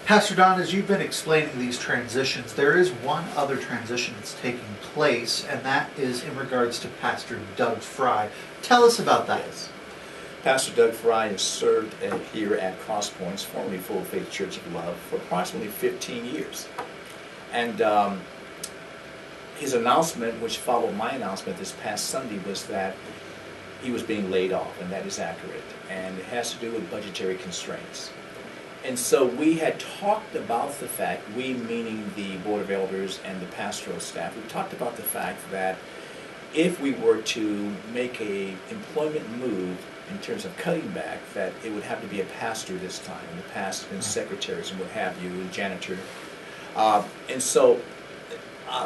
Pastor Don, as you've been explaining these transitions, there is one other transition that's taking place, and that is in regards to Pastor Doug Fry. Tell us about that. Yes. Pastor Doug Fry has served here at Cross Points, formerly Full Faith Church of Love, for approximately 15 years. And his announcement, which followed my announcement this past Sunday, was that he was being laid off, and that is accurate. And it has to do with budgetary constraints. And so we had talked about the fact, we meaning the Board of Elders and the pastoral staff, we talked about the fact that if we were to make a employment move in terms of cutting back, that it would have to be a pastor this time. In the past, it's been secretaries and what have you, and janitor. And so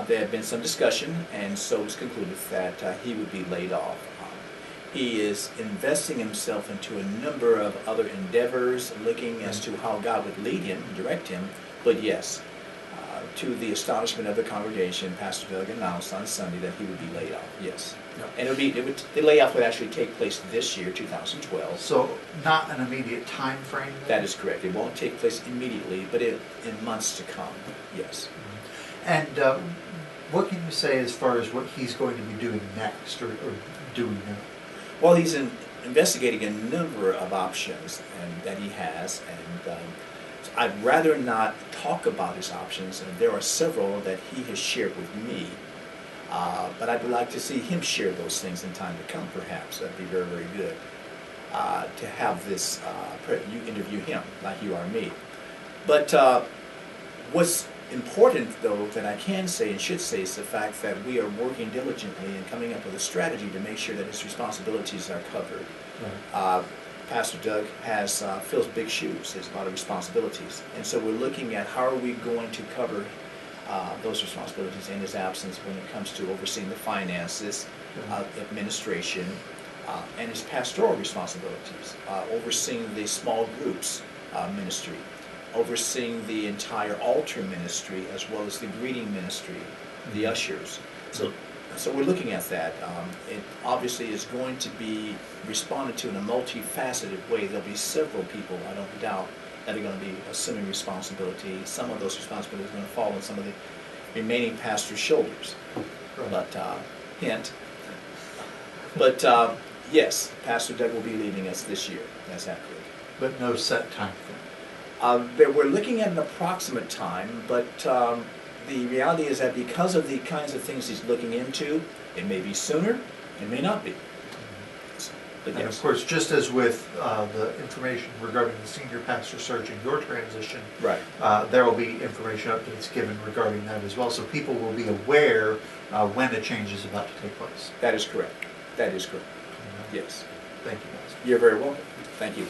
there had been some discussion, and so it was concluded that he would be laid off. He is investing himself into a number of other endeavors, looking as to how God would lead him, direct him. But yes, to the astonishment of the congregation, Pastor Doug announced on Sunday that he would be laid off. Yes, and the layoff would actually take place this year, 2012. So not an immediate time frame? That is correct. It won't take place immediately, but in months to come. Yes. And what can you say as far as what he's going to be doing next, or doing now? Well, he's investigating a number of options that he has, and I'd rather not talk about his options, and there are several that he has shared with me, but I'd like to see him share those things in time to come, perhaps. That'd be very, very good to have this, you interview him like you are me. But what's important, though, that I can say and should say is the fact that we are working diligently and coming up with a strategy to make sure that his responsibilities are covered. Right. Pastor Doug fills big shoes. There's a lot of responsibilities, and so we're looking at how are we going to cover those responsibilities in his absence when it comes to overseeing the finances, administration, and his pastoral responsibilities, overseeing the small groups ministry, overseeing the entire altar ministry, as well as the greeting ministry, the ushers. So we're looking at that. It obviously is going to be responded to in a multifaceted way. There'll be several people, I don't doubt, that are going to be assuming responsibility. Some of those responsibilities are going to fall on some of the remaining pastor's shoulders. But hint. But yes, Pastor Doug will be leaving us this year. That's accurate. But no set time frame. We're looking at an approximate time, but the reality is that because of the kinds of things he's looking into, it may be sooner, it may not be. But and yes. Of course, just as with the information regarding the senior pastor search and your transition, right. There will be information updates given regarding that as well, so people will be aware when a change is about to take place. That is correct. That is correct. Yes. Thank you, Pastor. You're very welcome. Thank you.